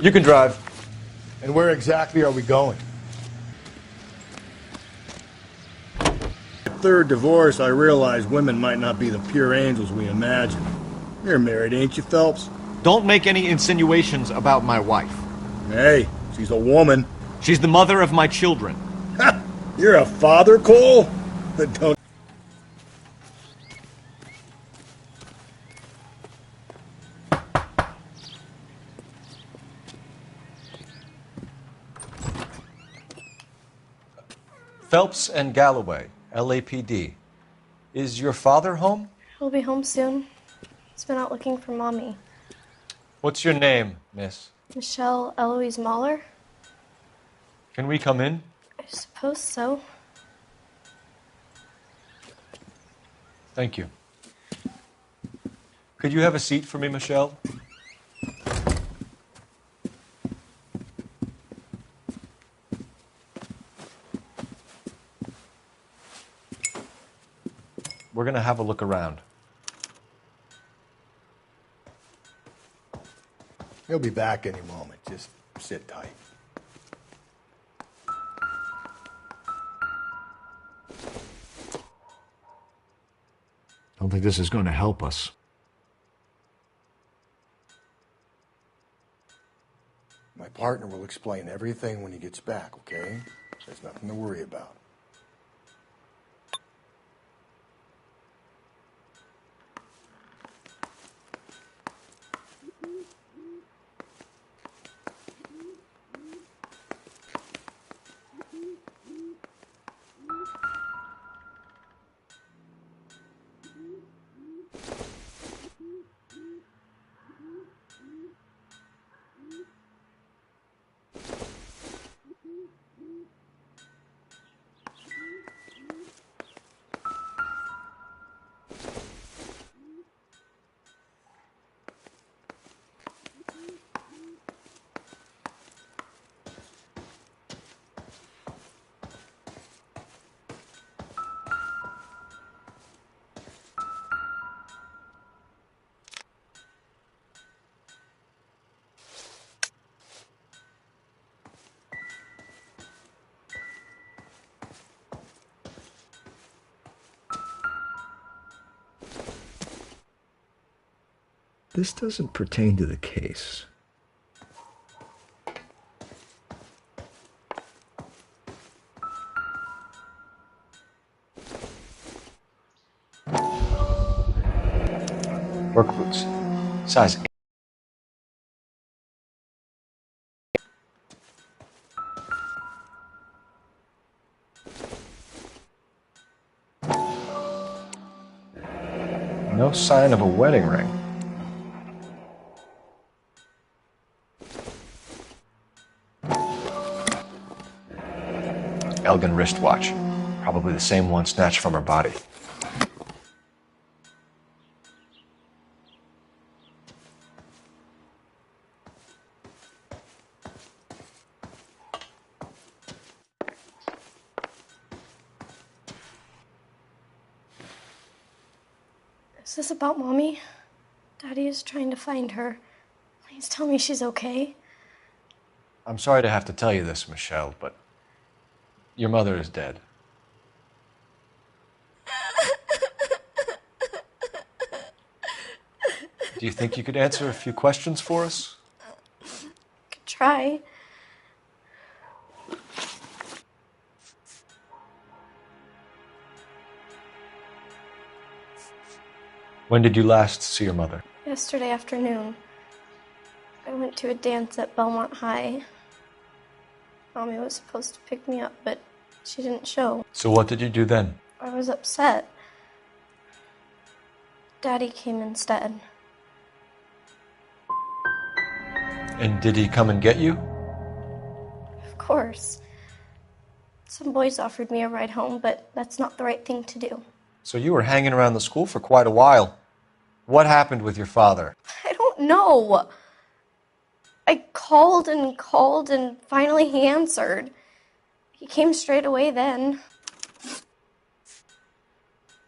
You can drive. And where exactly are we going? Third divorce, I realized women might not be the pure angels we imagine. You're married, ain't you, Phelps? Don't make any insinuations about my wife. Hey, she's a woman. She's the mother of my children. Ha! You're a father, Cole? Don't... Phelps and Galloway, LAPD. Is your father home? He'll be home soon. He's been out looking for Mommy. What's your name, miss? Michelle Eloise Mahler? Can we come in? I suppose so. Thank you. Could you have a seat for me, Michelle? We're going to have a look around. He'll be back any moment. Just sit tight. I don't think this is going to help us. My partner will explain everything when he gets back, okay? There's nothing to worry about. This doesn't pertain to the case. Work boots. Size 8. No sign of a wedding ring. Elgin wristwatch. Probably the same one snatched from her body. Is this about Mommy? Daddy is trying to find her. Please tell me she's okay. I'm sorry to have to tell you this, Michelle, but your mother is dead. Do you think you could answer a few questions for us? Could try. When did you last see your mother? Yesterday afternoon. I went to a dance at Belmont High. Mommy was supposed to pick me up, but she didn't show. So what did you do then? I was upset. Daddy came instead. And did he come and get you? Of course. Some boys offered me a ride home, but that's not the right thing to do. So you were hanging around the school for quite a while. What happened with your father? I don't know. I called and finally he answered. He came straight away then.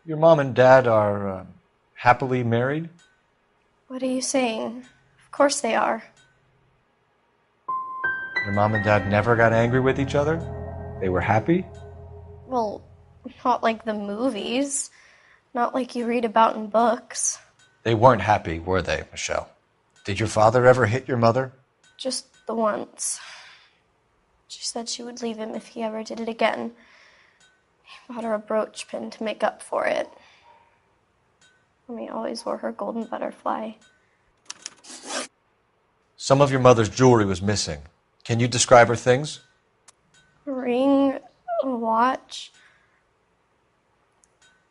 Your mom and dad are happily married? What are you saying? Of course they are. Your mom and dad never got angry with each other? They were happy? Well, not like the movies. Not like you read about in books. They weren't happy, were they, Michelle? Did your father ever hit your mother? Just the once. She said she would leave him if he ever did it again. He bought her a brooch pin to make up for it. Mommy always wore her golden butterfly. Some of your mother's jewelry was missing. Can you describe her things? A ring, a watch.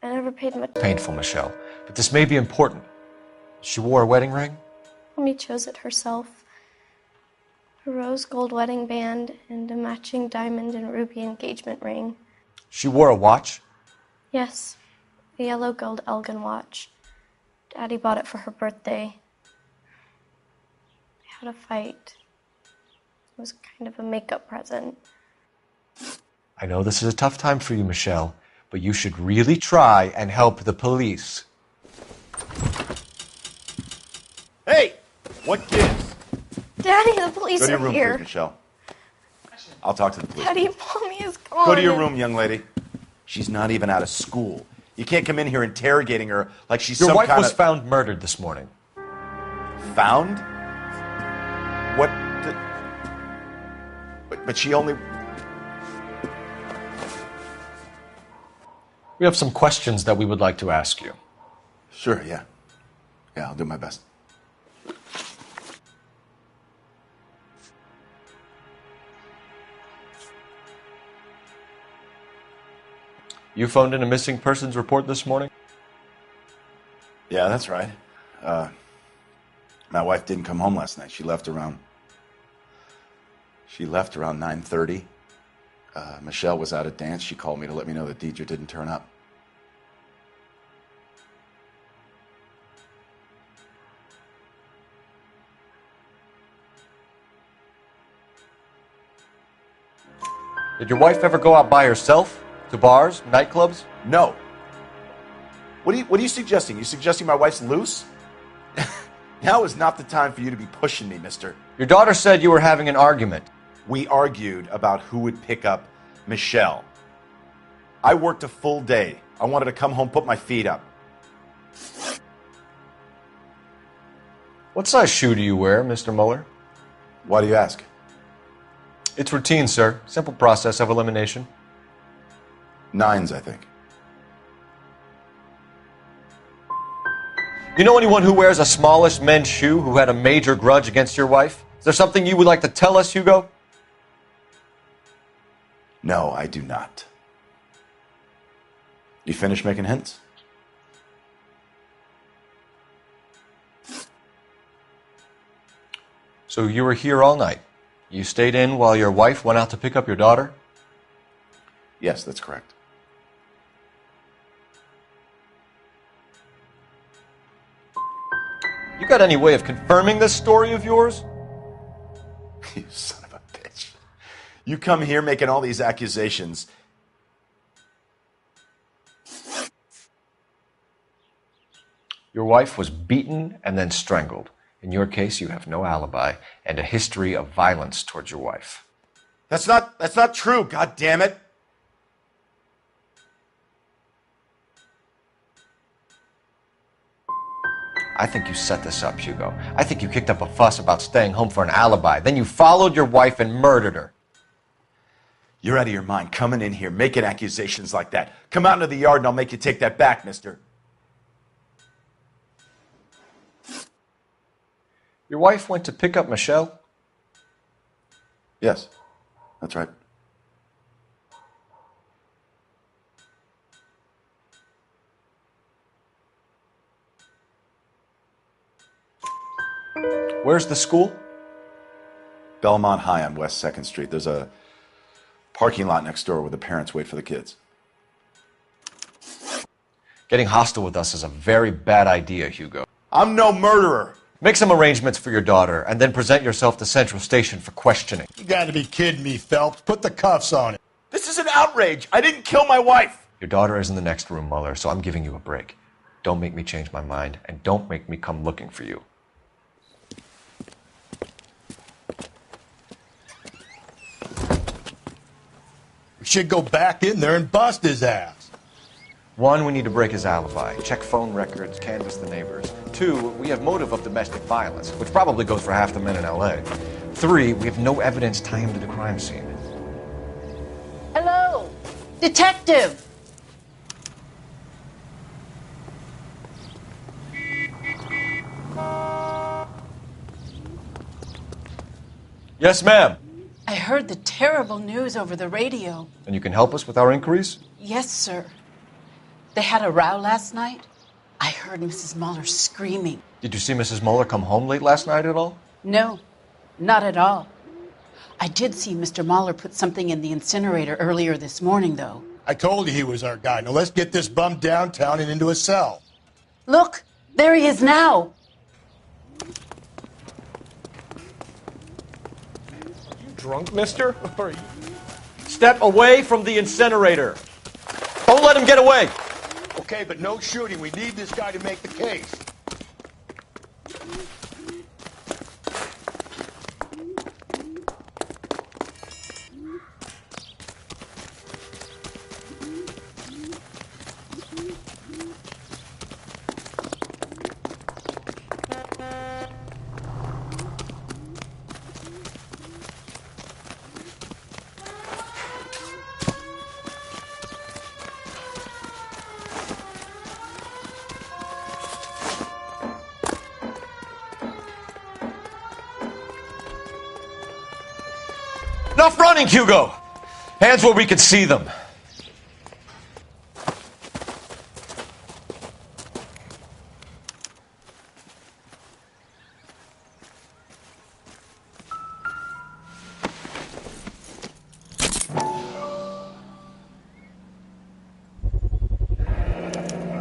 I never paid much. Painful, Michelle, but this may be important. She wore a wedding ring? Mommy chose it herself. A rose gold wedding band and a matching diamond and ruby engagement ring. She wore a watch? Yes, a yellow gold Elgin watch. Daddy bought it for her birthday. They had a fight. It was kind of a makeup present. I know this is a tough time for you, Michelle, but you should really try and help the police. Hey! What gives? Daddy, the police Go to your are room, here. please, Michelle. I'll talk to the police. Daddy, Mommy is gone. Go to your room, young lady. She's not even out of school. You can't come in here interrogating her like she's Your some wife kind was of... found murdered this morning. Found? What the... But she only... We have some questions that we would like to ask you. Sure, yeah. Yeah, I'll do my best. You phoned in a missing persons report this morning? Yeah, that's right. My wife didn't come home last night. She left around 9:30. Michelle was out at dance. She called me to let me know that Deidre didn't turn up. Did your wife ever go out by herself? To bars, nightclubs? No. What are you suggesting? You suggesting my wife's loose? Now is not the time for you to be pushing me, mister. Your daughter said you were having an argument. We argued about who would pick up Michelle. I worked a full day. I wanted to come home, put my feet up. What size shoe do you wear, Mr. Mueller? Why do you ask? It's routine, sir. Simple process of elimination. 9s, I think. You know anyone who wears a smallish men's shoe who had a major grudge against your wife? Is there something you would like to tell us, Hugo? No, I do not. You finished making hints? So you were here all night. You stayed in while your wife went out to pick up your daughter? Yes, that's correct. You got any way of confirming this story of yours? You son of a bitch. You come here making all these accusations. Your wife was beaten and then strangled. In your case, you have no alibi and a history of violence towards your wife. That's not true, god damn it. I think you set this up, Hugo. I think you kicked up a fuss about staying home for an alibi. Then you followed your wife and murdered her. You're out of your mind coming in here making accusations like that. Come out into the yard and I'll make you take that back, mister. Your wife went to pick up Michelle? Yes, that's right. Where's the school? Belmont High on West 2nd Street. There's a parking lot next door where the parents wait for the kids. Getting hostile with us is a very bad idea, Hugo. I'm no murderer. Make some arrangements for your daughter and then present yourself to Central Station for questioning. You gotta be kidding me, Phelps. Put the cuffs on it. This is an outrage. I didn't kill my wife. Your daughter is in the next room, Mueller, so I'm giving you a break. Don't make me change my mind, and don't make me come looking for you. should go back in there and bust his ass. One, we need to break his alibi, check phone records, canvass the neighbors. Two, we have motive of domestic violence, which probably goes for half the men in LA. Three, we have no evidence tying him to the crime scene. Hello, detective. Yes, ma'am. I heard the terrible news over the radio. And you can help us with our inquiries? Yes, sir. They had a row last night. I heard Mrs. Muller screaming. Did you see Mrs. Muller come home late last night at all? No, not at all. I did see Mr. Muller put something in the incinerator earlier this morning, though. I told you he was our guy. Now let's get this bum downtown and into a cell. Look, there he is now. Drunk, mister? Step away from the incinerator. Don't let him get away. Okay, but no shooting. We need this guy to make the case. Enough running, Hugo! Hands where we can see them.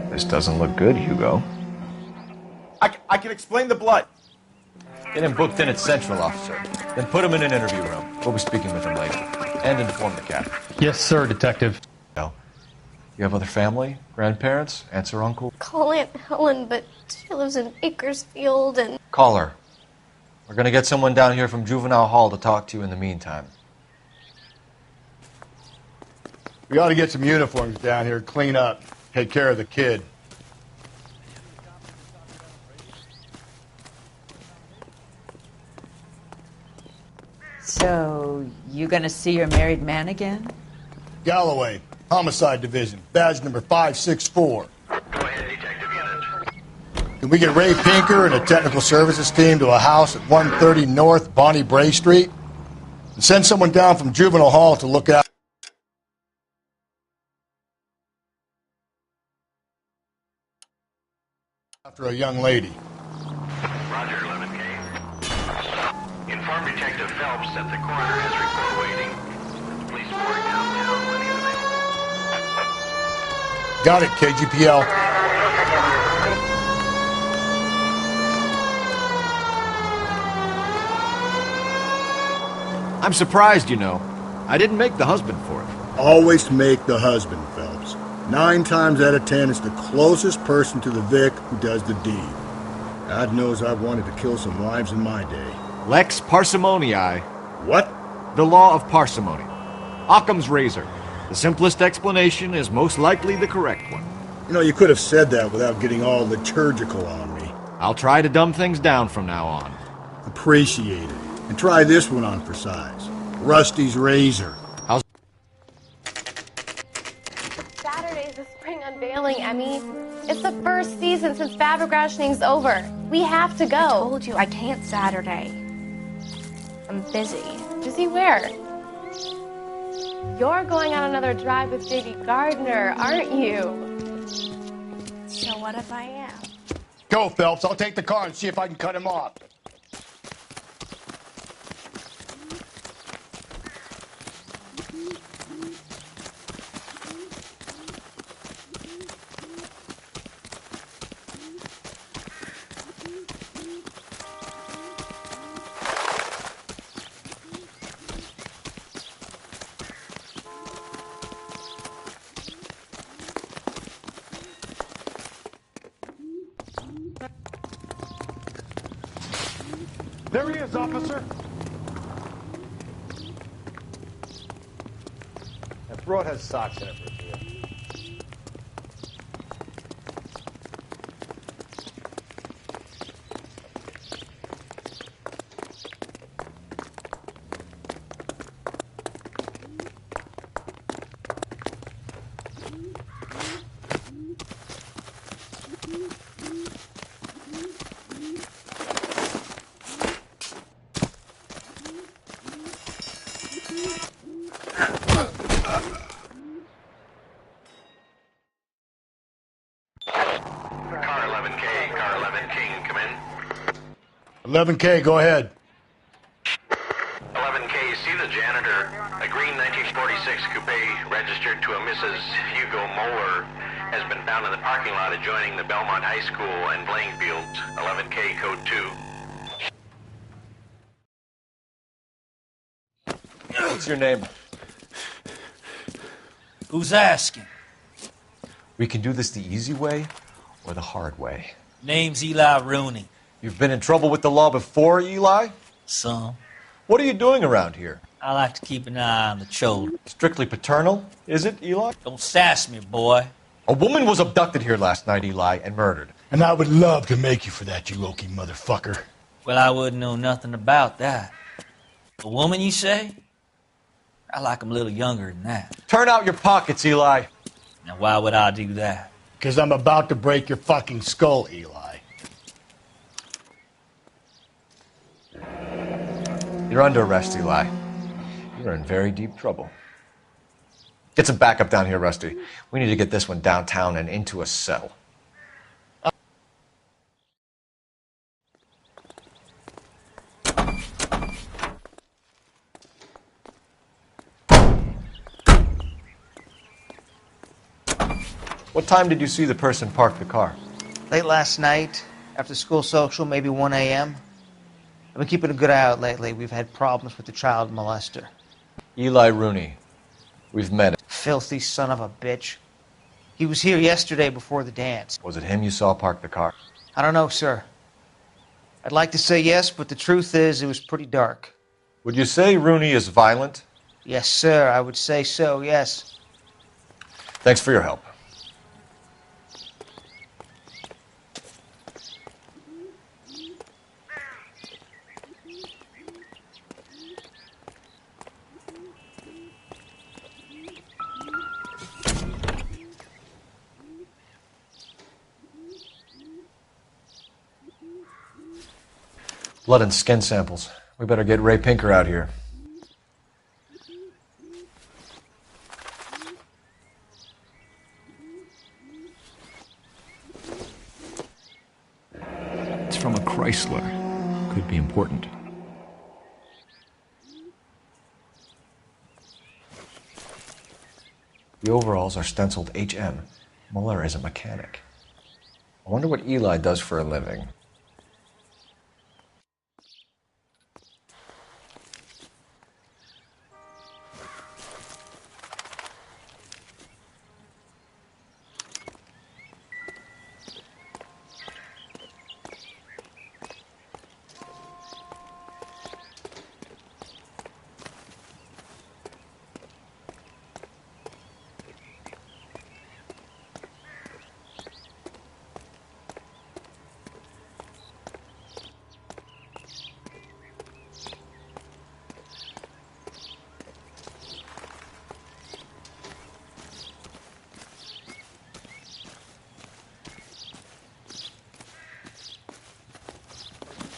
This doesn't look good, Hugo. I can explain the blood. Get him booked in at Central, officer. Then put him in an interview room. We'll be speaking with him later. And inform the captain. Yes, sir, Detective. No. You have other family? Grandparents? Aunts or uncle? Call Aunt Helen, but she lives in Bakersfield and... Call her. We're going to get someone down here from Juvenile Hall to talk to you in the meantime. We ought to get some uniforms down here, clean up, take care of the kid. So, you gonna see your married man again? Galloway, Homicide Division, badge number 564. Go ahead, Detective Unit. Can we get Ray Pinker and a technical services team to a house at 130 North Bonnie Bray Street? And send someone down from Juvenile Hall to look out after a young lady. Roger, 11K. Inform Detective Phelps that the coroner has report waiting. Police report downtown when he's available. Got it, KGPL. I'm surprised, you know. I didn't make the husband for it. Always make the husband, Phelps. 9 times out of 10, it's the closest person to the Vic who does the deed. God knows I've wanted to kill some wives in my day. Lex parsimoniae. What? The law of parsimony. Occam's razor. The simplest explanation is most likely the correct one. You know, you could have said that without getting all liturgical on me. I'll try to dumb things down from now on. Appreciate it. And try this one on for size. Rusty's razor. Saturday's the spring unveiling, Emmy. It's the first season since fabric rationing's over. We have to go. I told you I can't Saturday. I'm busy. Busy where? You're going on another drive with Davy Gardner, aren't you? So what if I am? Go, Phelps. I'll take the car and see if I can cut him off. There he is, officer. Broad has socks in it for you. Car 11K, car 11 King, come in. 11K, go ahead. 11K, see the janitor. A green 1946 coupe registered to a Mrs. Hugo Moeller has been found in the parking lot adjoining the Belmont High School and playing fields. 11K, code 2. What's your name? Who's asking? We can do this the easy way or the hard way. Name's Eli Rooney. You've been in trouble with the law before, Eli? Some. What are you doing around here? I like to keep an eye on the children. Strictly paternal, is it, Eli? Don't sass me, boy. A woman was abducted here last night, Eli, and murdered. And I would love to make you for that, you Okie motherfucker. Well, I wouldn't know nothing about that. A woman, you say? I like 'em a little younger than that. Turn out your pockets, Eli. Now, why would I do that? Because I'm about to break your fucking skull, Eli. You're under arrest, Eli. You're in very deep trouble. Get some backup down here, Rusty. We need to get this one downtown and into a cell. What time did you see the person park the car? Late last night, after school social, maybe 1 a.m. I've been keeping a good eye out lately. We've had problems with the child molester. Eli Rooney. We've met him. Filthy son of a bitch. He was here yesterday before the dance. Was it him you saw park the car? I don't know, sir. I'd like to say yes, but the truth is it was pretty dark. Would you say Rooney is violent? Yes, sir, I would say so, yes. Thanks for your help. Blood and skin samples. We better get Ray Pinker out here. It's from a Chrysler. Could be important. The overalls are stenciled HM. Muller is a mechanic. I wonder what Eli does for a living.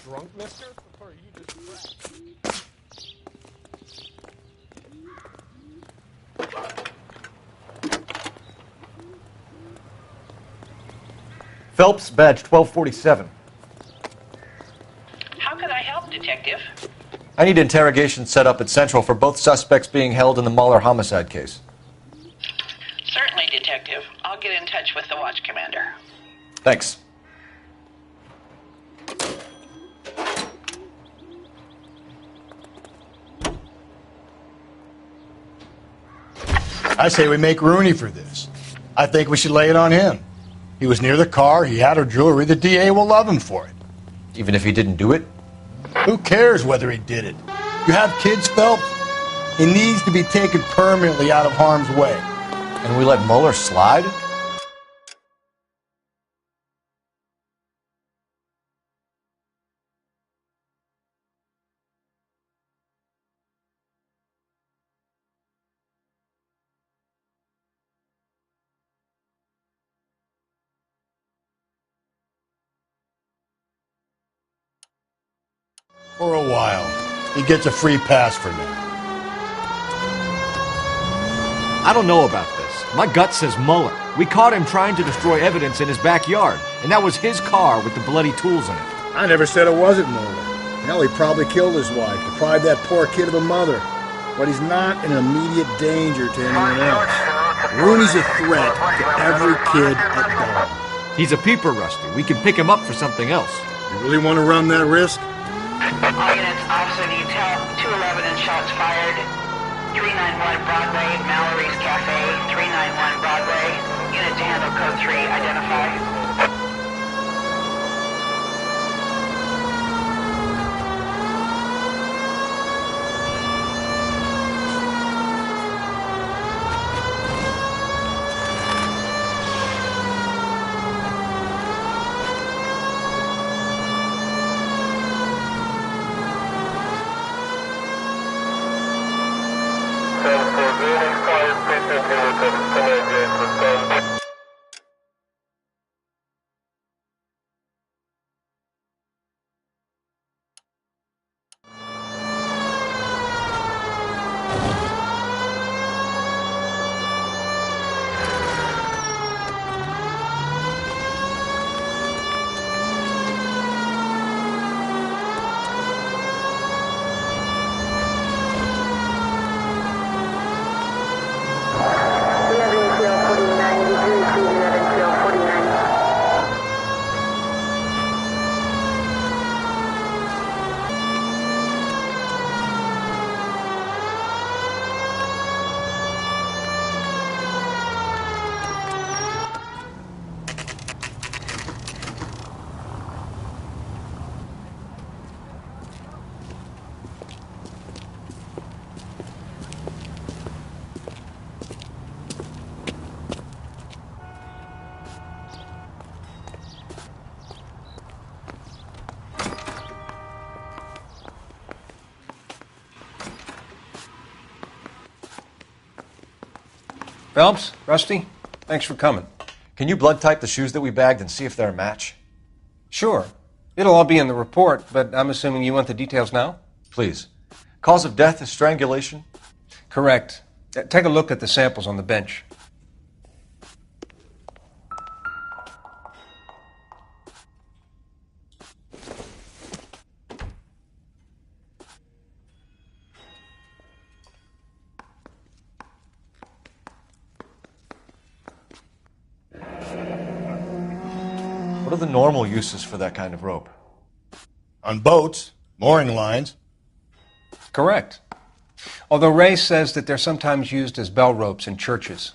Drunk, mister? Or are you just Phelps, badge 1247. How can I help, Detective? I need interrogation set up at Central for both suspects being held in the Muller homicide case. Certainly, Detective. I'll get in touch with the watch commander. Thanks. I say we make Rooney for this. I think we should lay it on him. He was near the car, he had her jewelry, the DA will love him for it. Even if he didn't do it? Who cares whether he did it? You have kids, Phelps? He needs to be taken permanently out of harm's way. And we let Mueller slide? For a while. He gets a free pass for now. I don't know about this. My gut says Mueller. We caught him trying to destroy evidence in his backyard, and that was his car with the bloody tools in it. I never said it wasn't Noire. Hell, he probably killed his wife, deprived that poor kid of a mother. But he's not an immediate danger to anyone else. Rooney's a threat to every kid at dawn. He's a peeper, Rusty. We can pick him up for something else. You really want to run that risk? All units, officer detail, 211 and shots fired. 391 Broadway, Mallory's Cafe, 391 Broadway. Unit to handle code 3, identify. Phelps, Rusty, thanks for coming. Can you blood type the shoes that we bagged and see if they're a match? Sure. It'll all be in the report, but I'm assuming you want the details now? Please. Cause of death is strangulation? Correct. Take a look at the samples on the bench. What are the normal uses for that kind of rope? On boats, mooring lines. Correct. Although Ray says that they're sometimes used as bell ropes in churches.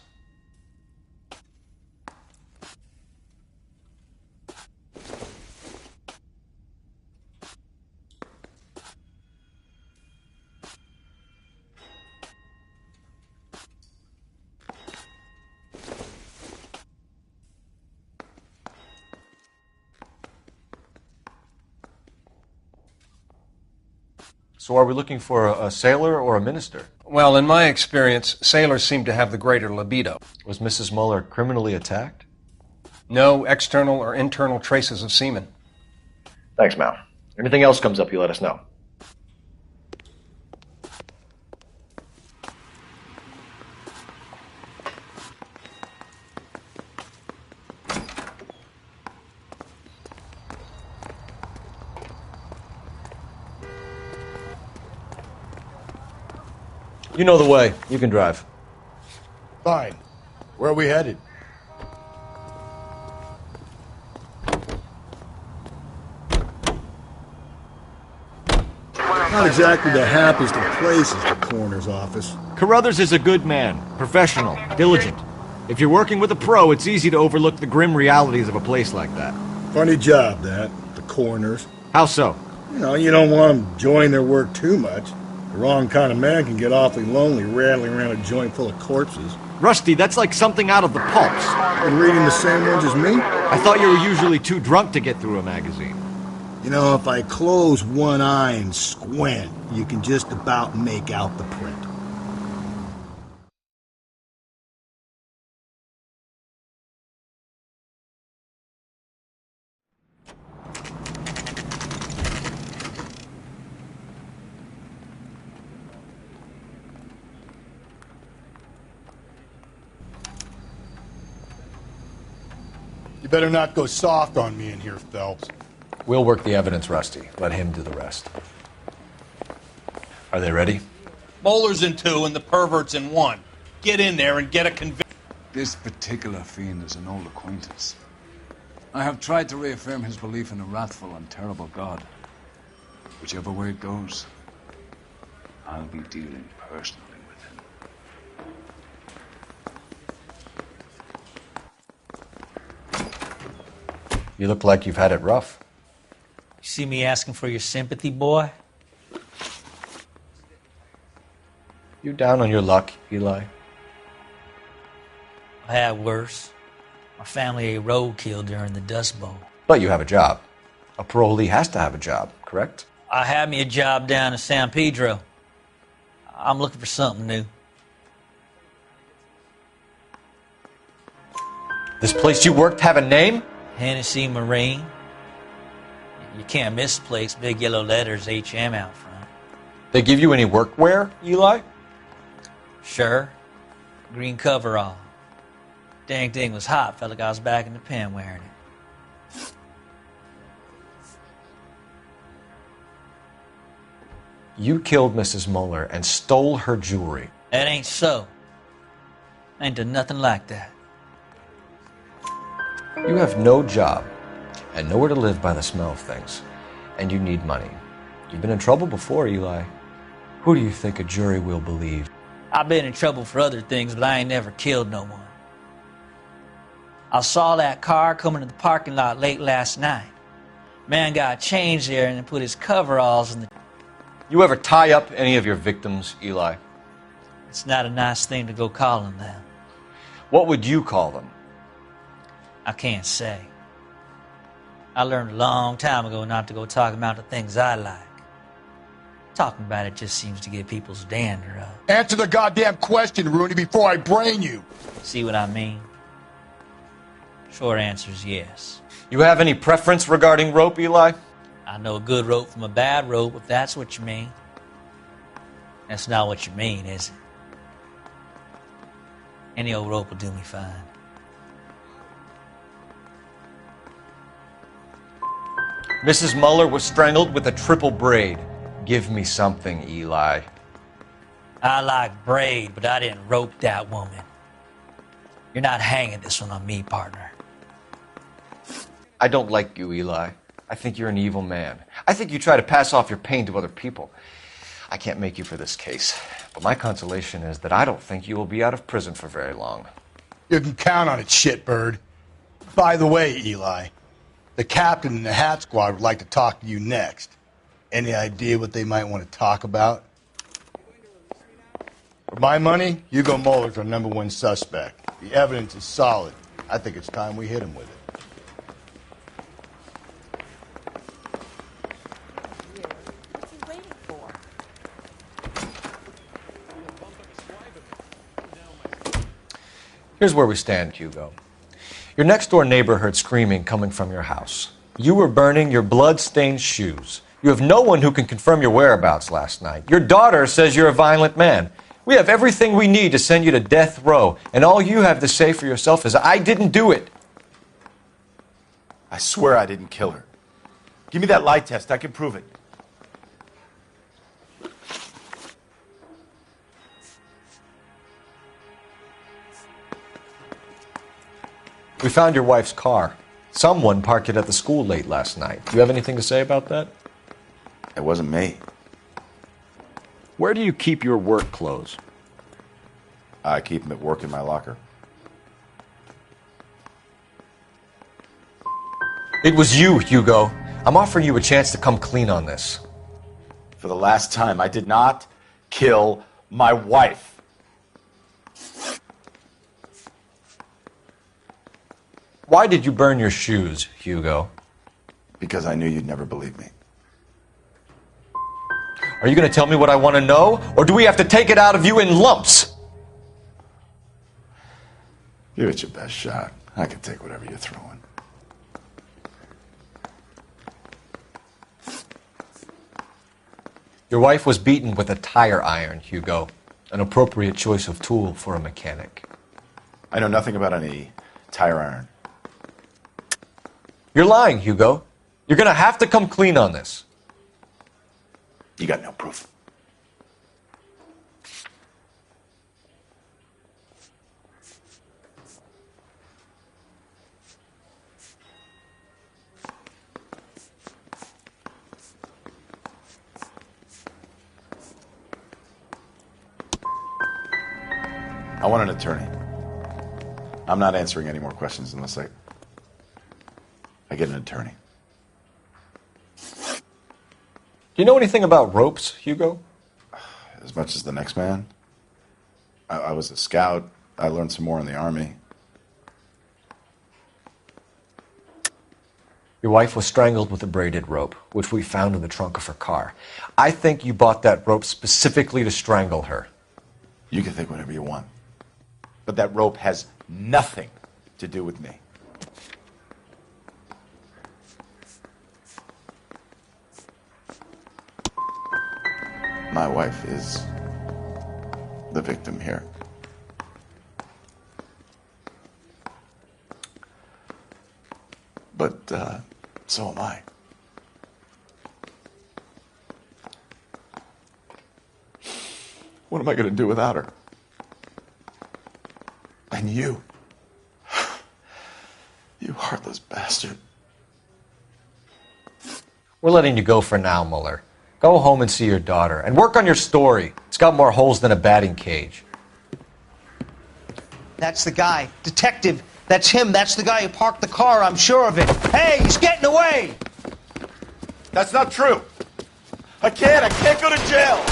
So are we looking for a sailor or a minister? Well, in my experience, sailors seem to have the greater libido. Was Mrs. Mueller criminally attacked? No external or internal traces of semen. Thanks, Mal. Anything else comes up, you let us know. You know the way. You can drive. Fine. Where are we headed? Not exactly the happiest of places, the coroner's office. Carruthers is a good man, professional, diligent. If you're working with a pro, it's easy to overlook the grim realities of a place like that. Funny job, that. The coroner's. How so? You know, you don't want them enjoying their work too much. The wrong kind of man can get awfully lonely rattling around a joint full of corpses. Rusty, that's like something out of the pulps. Been reading the same ones as me? I thought you were usually too drunk to get through a magazine. You know, if I close one eye and squint, you can just about make out the print. You better not go soft on me in here, Phelps. We'll work the evidence, Rusty. Let him do the rest. Are they ready? Bowler's in 2 and the pervert's in 1. Get in there and get a conviction. This particular fiend is an old acquaintance. I have tried to reaffirm his belief in a wrathful and terrible God. Whichever way it goes, I'll be dealing personally with him. You look like you've had it rough. You see me asking for your sympathy, boy? You down on your luck, Eli? I had worse. My family ate roadkill during the Dust Bowl. But you have a job. A parolee has to have a job, correct? I had me a job down in San Pedro. I'm looking for something new. This place you worked have a name? Hennessy Marine. You can't miss the place. Big yellow letters, HM out front. They give you any workwear, Eli? Sure. Green coverall. Dang thing was hot. Felt like I was back in the pen wearing it. You killed Mrs. Muller and stole her jewelry. That ain't so. I ain't done nothing like that. You have no job and nowhere to live by the smell of things. And you need money. You've been in trouble before, Eli. Who do you think a jury will believe? I've been in trouble for other things, but I ain't never killed no one. I saw that car coming to the parking lot late last night. Man got changed there and then put his coveralls in the... You ever tie up any of your victims, Eli? It's not a nice thing to go calling them. What would you call them? I can't say. I learned a long time ago not to go talking about the things I like. Talking about it just seems to get people's dander up. Answer the goddamn question, Rooney, before I brain you. See what I mean? Short answer is yes. You have any preference regarding rope, Eli? I know a good rope from a bad rope, if that's what you mean. That's not what you mean, is it? Any old rope will do me fine. Mrs. Muller was strangled with a triple braid. Give me something, Eli. I like braid, but I didn't rope that woman. You're not hanging this one on me, partner. I don't like you, Eli. I think you're an evil man. I think you try to pass off your pain to other people. I can't make you for this case, but my consolation is that I don't think you will be out of prison for very long. You can count on it, shitbird. By the way, Eli, the captain and the hat squad would like to talk to you next. Any idea what they might want to talk about? For my money, Hugo Muller's our #1 suspect. The evidence is solid. I think it's time we hit him with it. Here's where we stand, Hugo. Your next-door neighbor heard screaming coming from your house. You were burning your blood-stained shoes. You have no one who can confirm your whereabouts last night. Your daughter says you're a violent man. We have everything we need to send you to death row, and all you have to say for yourself is, I didn't do it. I swear I didn't kill her. Give me that lie test. I can prove it. We found your wife's car. Someone parked it at the school late last night. Do you have anything to say about that? It wasn't me. Where do you keep your work clothes? I keep them at work in my locker. It was you, Hugo. I'm offering you a chance to come clean on this. For the last time, I did not kill my wife. Why did you burn your shoes, Hugo? Because I knew you'd never believe me. Are you going to tell me what I want to know, or do we have to take it out of you in lumps? Give it your best shot. I can take whatever you're throwing. Your wife was beaten with a tire iron, Hugo. An appropriate choice of tool for a mechanic. I know nothing about any tire iron. You're lying, Hugo. You're going to have to come clean on this. You got no proof. I want an attorney. I'm not answering any more questions unless I get an attorney. Do you know anything about ropes, Hugo? As much as the next man. I was a scout. I learned some more in the Army. Your wife was strangled with a braided rope, which we found in the trunk of her car. I think you bought that rope specifically to strangle her. You can think whatever you want. But that rope has nothing to do with me. My wife is the victim here. But so am I. What am I going to do without her? And you. You heartless bastard. We're letting you go for now, Mueller. Go home and see your daughter. And work on your story. It's got more holes than a batting cage. That's the guy. Detective. That's him. That's the guy who parked the car. I'm sure of it. Hey, he's getting away! That's not true. I can't go to jail.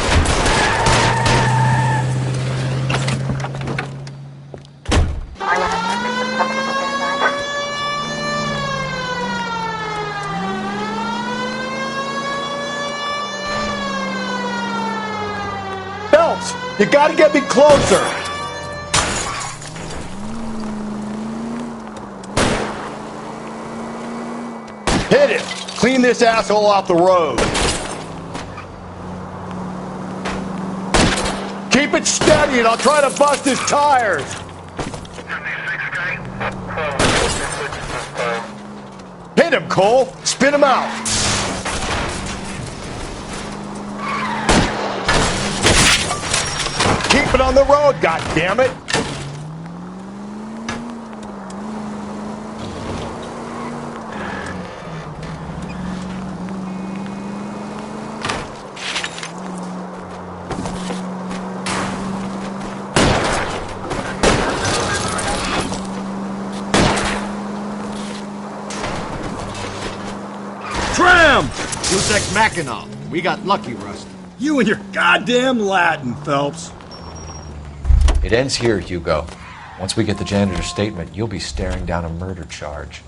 Phelps, you gotta get me closer. Hit it. Clean this asshole off the road. Keep it steady and I'll try to bust his tires. Hit him, Cole. Spin him out. Keep it on the road, goddammit. Tram! Deus Ex Machina. We got lucky, Rust. You and your goddamn Latin, Phelps. It ends here, Hugo. Once we get the janitor's statement, you'll be staring down a murder charge.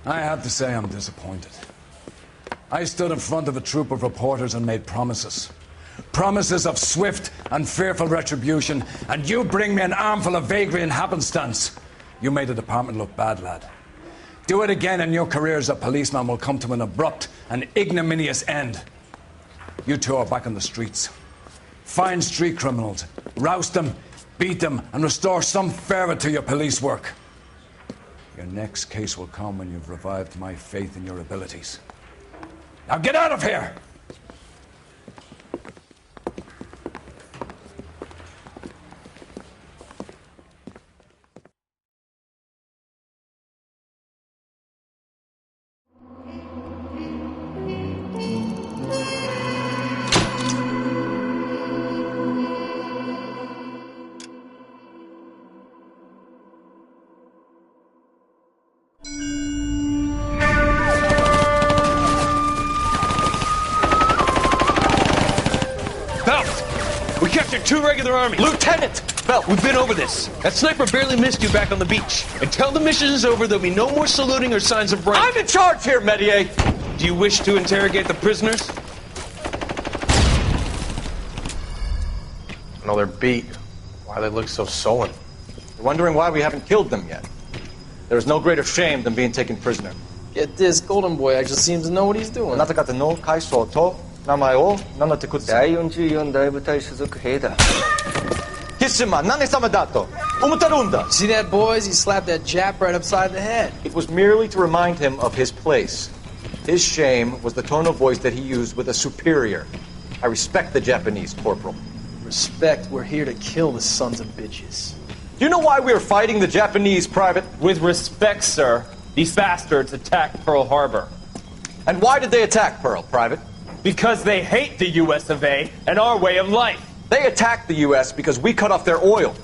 I have to say I'm disappointed. I stood in front of a troop of reporters and made promises. Promises of swift and fearful retribution, and you bring me an armful of vagary and happenstance. You made the department look bad, lad. Do it again and your career as a policeman will come to an abrupt and ignominious end. You two are back on the streets. Find street criminals, roust them, beat them, and restore some fervor to your police work. Your next case will come when you've revived my faith in your abilities. Now get out of here! Lieutenant, 2 regular Army. Lieutenant! Well, we've been over this. That sniper barely missed you back on the beach. Until the mission is over, there'll be no more saluting or signs of rank. I'm in charge here, Medier! Do you wish to interrogate the prisoners? No, they're beat. Why they look so sullen? You're wondering why we haven't killed them yet. There is no greater shame than being taken prisoner. Get this, Golden Boy actually seems to know what he's doing. See that, boys? He slapped that Jap right upside the head. It was merely to remind him of his place. His shame was the tone of voice that he used with a superior. I respect the Japanese, Corporal. Respect, we're here to kill the sons of bitches. Do you know why we are fighting the Japanese, Private? With respect, sir, these bastards attacked Pearl Harbor. And why did they attack Pearl, Private? Because they hate the US of A and our way of life. They attacked the U.S. because we cut off their oil.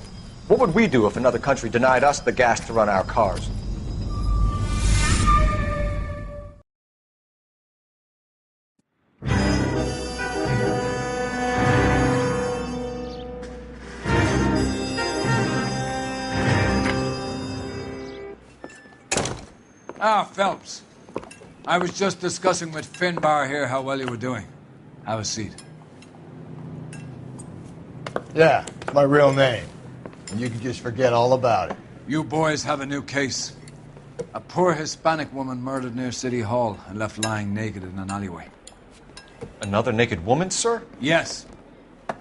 What would we do if another country denied us the gas to run our cars? Ah, Phelps. I was just discussing with Finbar here how well you were doing. Have a seat. Yeah, it's my real name. And you can just forget all about it. You boys have a new case. A poor Hispanic woman murdered near City Hall and left lying naked in an alleyway. Another naked woman, sir? Yes.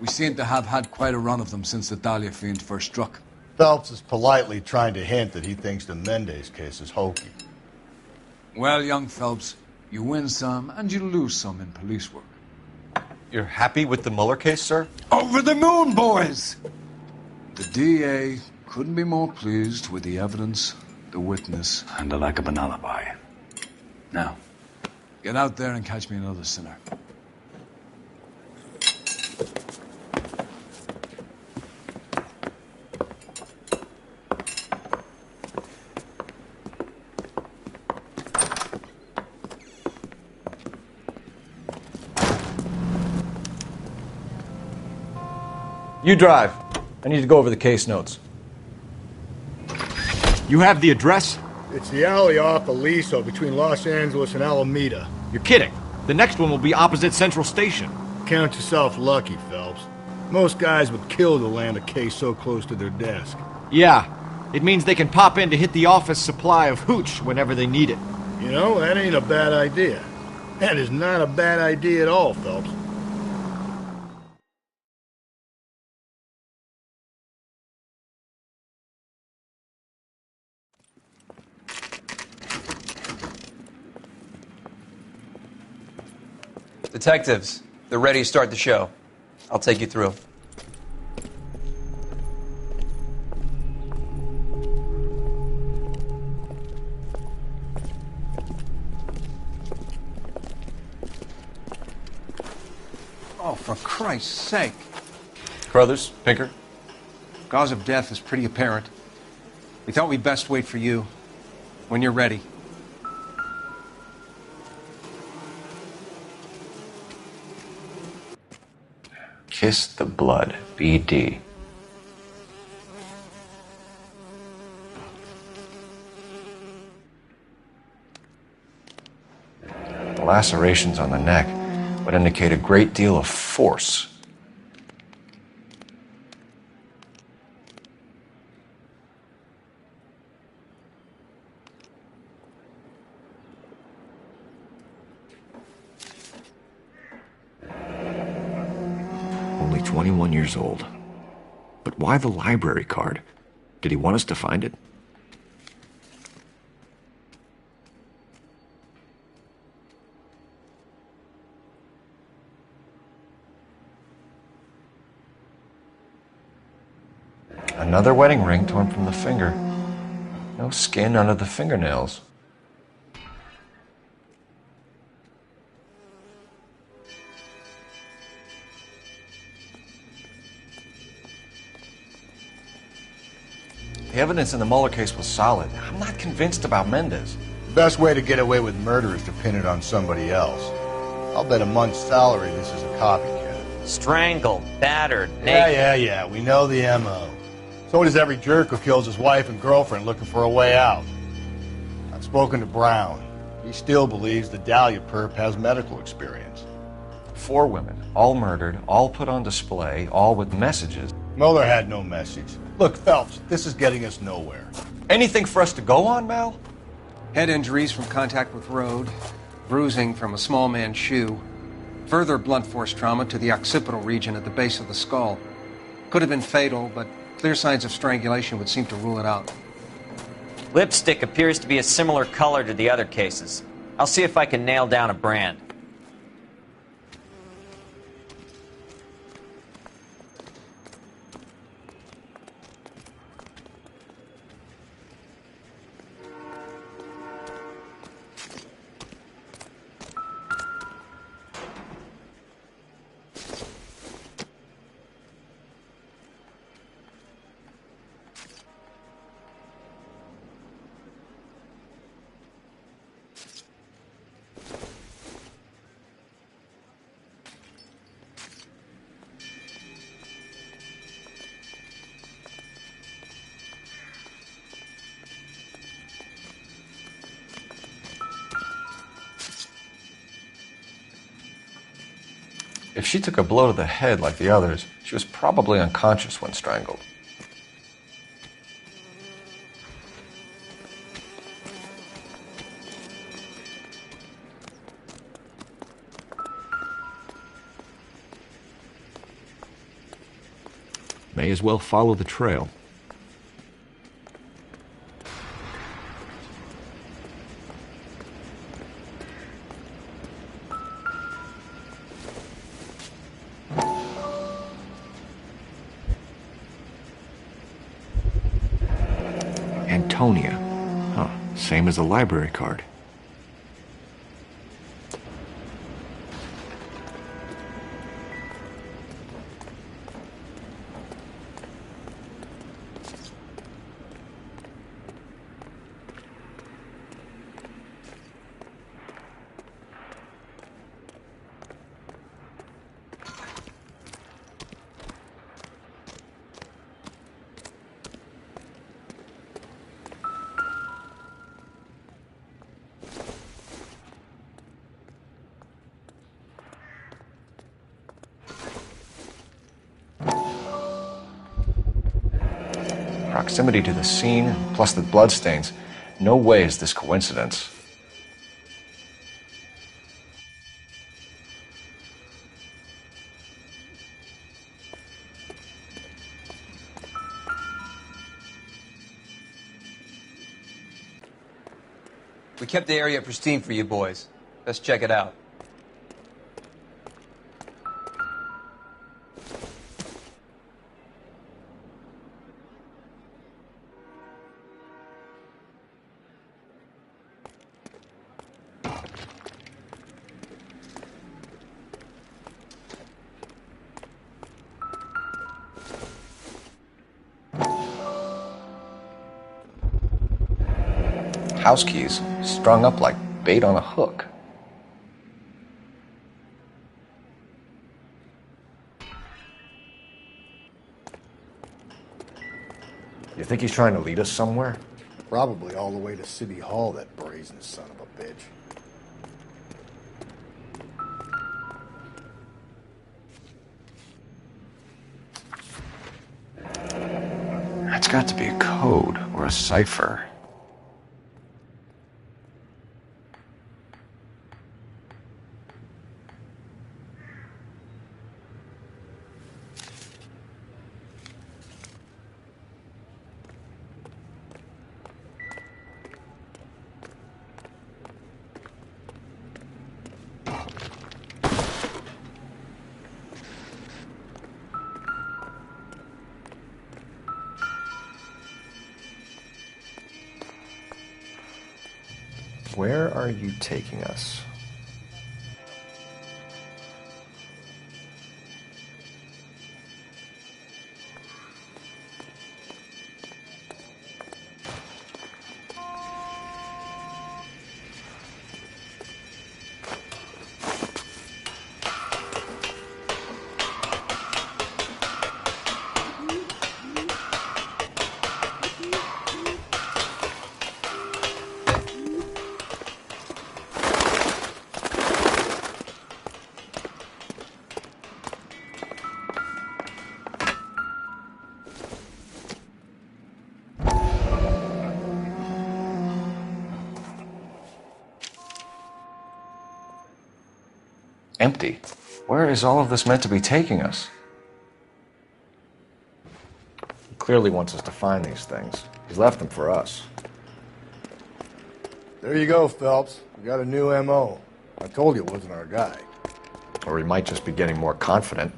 We seem to have had quite a run of them since the Dahlia fiend first struck. Phelps is politely trying to hint that he thinks the Mendez case is hokey. Well, young Phelps, you win some and you lose some in police work. You're happy with the Mueller case, sir? Over the moon, boys! The DA couldn't be more pleased with the evidence, the witness, and the lack of an alibi. Now, get out there and catch me another sinner. You drive. I need to go over the case notes. You have the address? It's the alley off Aliso between Los Angeles and Alameda. You're kidding. The next one will be opposite Central Station. Count yourself lucky, Phelps. Most guys would kill to land a case so close to their desk. Yeah. It means they can pop in to hit the office supply of hooch whenever they need it. You know, that ain't a bad idea. That is not a bad idea at all, Phelps. Detectives, they're ready to start the show. I'll take you through. Oh, for Christ's sake. Carruthers, Pinker. Cause of death is pretty apparent. We thought we'd best wait for you. When you're ready. Kiss the Blood, BD. The lacerations on the neck would indicate a great deal of force. Only 21 years old. But why the library card? Did he want us to find it? Another wedding ring torn from the finger. No skin under the fingernails. The evidence in the Mueller case was solid. I'm not convinced about Mendez. The best way to get away with murder is to pin it on somebody else. I'll bet a month's salary this is a copycat. Strangled, battered, Yeah. We know the M.O. So does every jerk who kills his wife and girlfriend looking for a way out. I've spoken to Brown. He still believes the Dahlia perp has medical experience. 4 women, all murdered, all put on display, all with messages. Mueller had no message. Look, Phelps, this is getting us nowhere. Anything for us to go on, Mal? Head injuries from contact with road, bruising from a small man's shoe, further blunt force trauma to the occipital region at the base of the skull. Could have been fatal, but clear signs of strangulation would seem to rule it out. Lipstick appears to be a similar color to the other cases. I'll see if I can nail down a brand. If she took a blow to the head like the others, she was probably unconscious when strangled. May as well follow the trail. Antonia. Huh. Same as the library card. Proximity to the scene, plus the bloodstains. No way is this coincidence. We kept the area pristine for you boys. Let's check it out. House keys, strung up like bait on a hook. You think he's trying to lead us somewhere? Probably all the way to City Hall, that brazen son of a bitch. That's got to be a code or a cipher. Where are you taking us? Empty. Where is all of this meant to be taking us? He clearly wants us to find these things. He's left them for us. There you go, Phelps. We got a new M.O. I told you it wasn't our guy. Or he might just be getting more confident.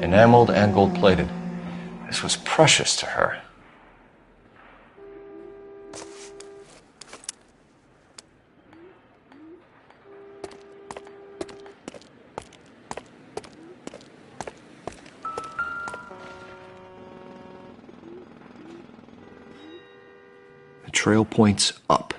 Enameled and gold-plated. This was precious to her. The trail points up.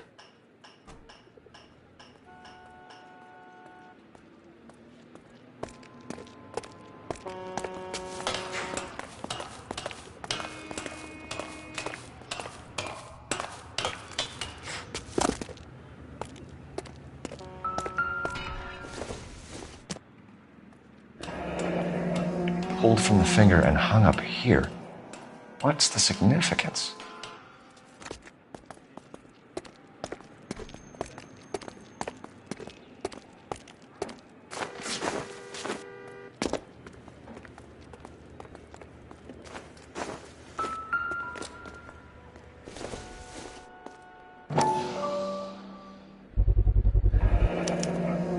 Pulled from the finger and hung up here. What's the significance?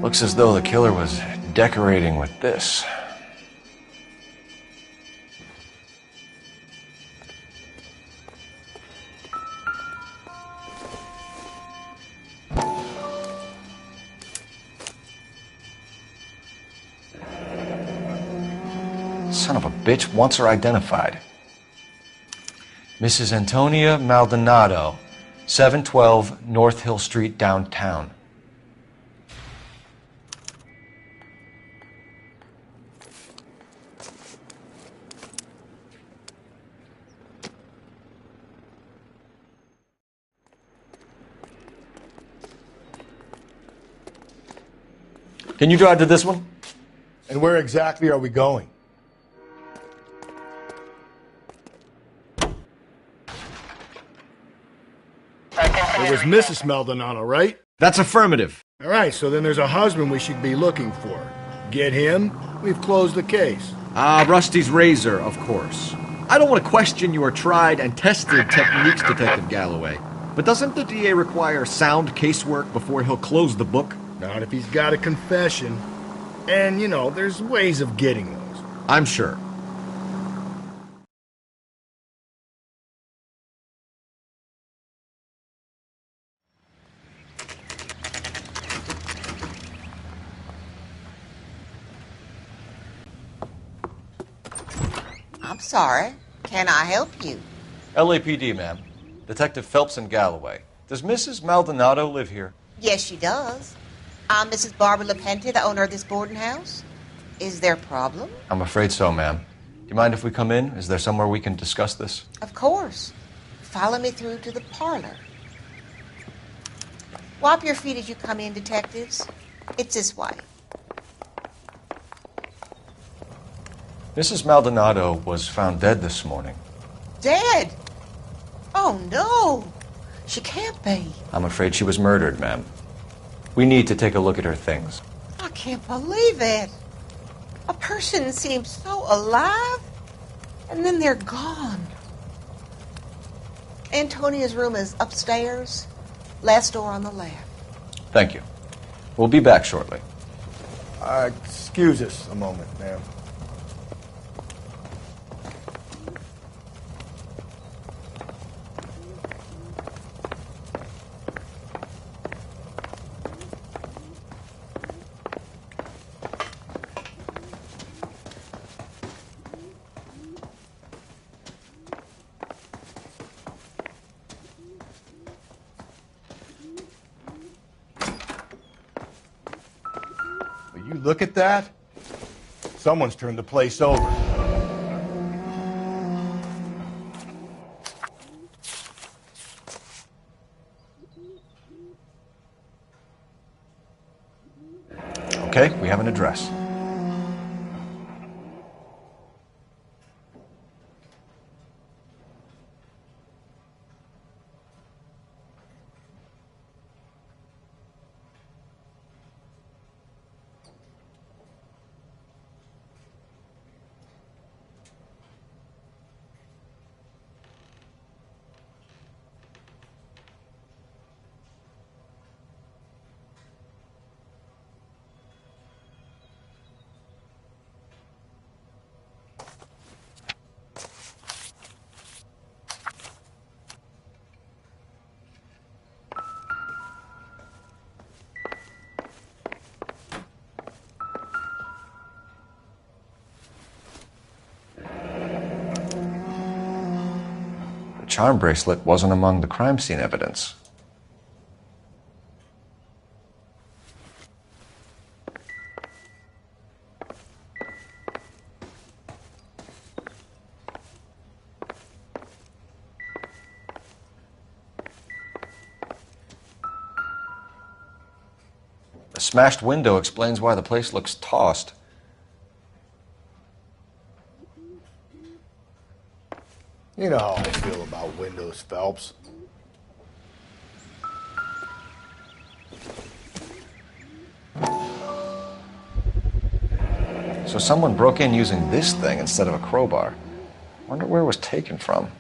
Looks as though the killer was decorating with this. Son of a bitch wants her identified. Mrs. Antonia Maldonado, 712 North Hill Street, downtown. Can you drive to this one? And where exactly are we going? It was Mrs. Maldonado, right? That's affirmative. All right, so then there's a husband we should be looking for. Get him, we've closed the case. Rusty's razor, of course. I don't want to question your tried and tested techniques, Detective Galloway. But doesn't the DA require sound casework before he'll close the book? Not if he's got a confession. And, you know, there's ways of getting those. I'm sure. I'm sorry. Can I help you? LAPD, ma'am. Detective Phelps and Galloway. Does Mrs. Maldonado live here? Yes, she does. I'm Mrs. Barbara LaPenta, the owner of this boarding house. Is there a problem? I'm afraid so, ma'am. Do you mind if we come in? Is there somewhere we can discuss this? Of course. Follow me through to the parlor. Wipe your feet as you come in, detectives. It's this way. Mrs. Maldonado was found dead this morning. Dead? Oh, no. She can't be. I'm afraid she was murdered, ma'am. We need to take a look at her things. I can't believe it. A person seems so alive, and then they're gone. Antonia's room is upstairs, last door on the left. Thank you. We'll be back shortly. Excuse us a moment, ma'am. Will you look at that? Someone's turned the place over. Okay, we have an address. The charm bracelet wasn't among the crime scene evidence. The smashed window explains why the place looks tossed. You know how I feel about windows, Phelps. So someone broke in using this thing instead of a crowbar. Wonder where it was taken from.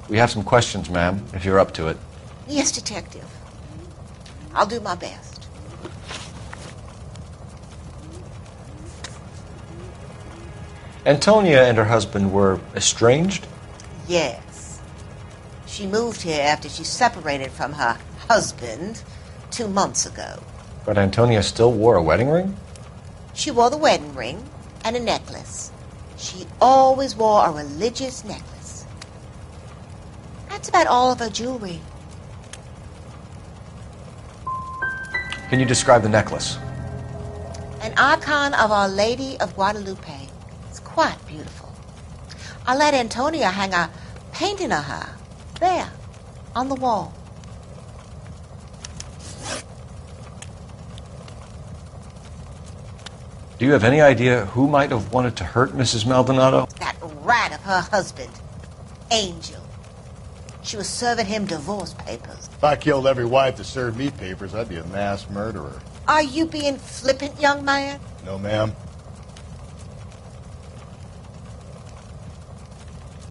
We have some questions, ma'am, if you're up to it. Yes, Detective. I'll do my best. Antonia and her husband were estranged? Yes. She moved here after she separated from her husband 2 months ago. But Antonia still wore a wedding ring? She wore the wedding ring and a necklace. She always wore a religious necklace. That's about all of her jewelry. Can you describe the necklace? An icon of Our Lady of Guadalupe. It's quite beautiful. I let Antonia hang a painting of her there on the wall. Do you have any idea who might have wanted to hurt Mrs. Maldonado? That rat of her husband, Angel. She was serving him divorce papers. If I killed every wife that served me papers, I'd be a mass murderer. Are you being flippant, young man? No, ma'am.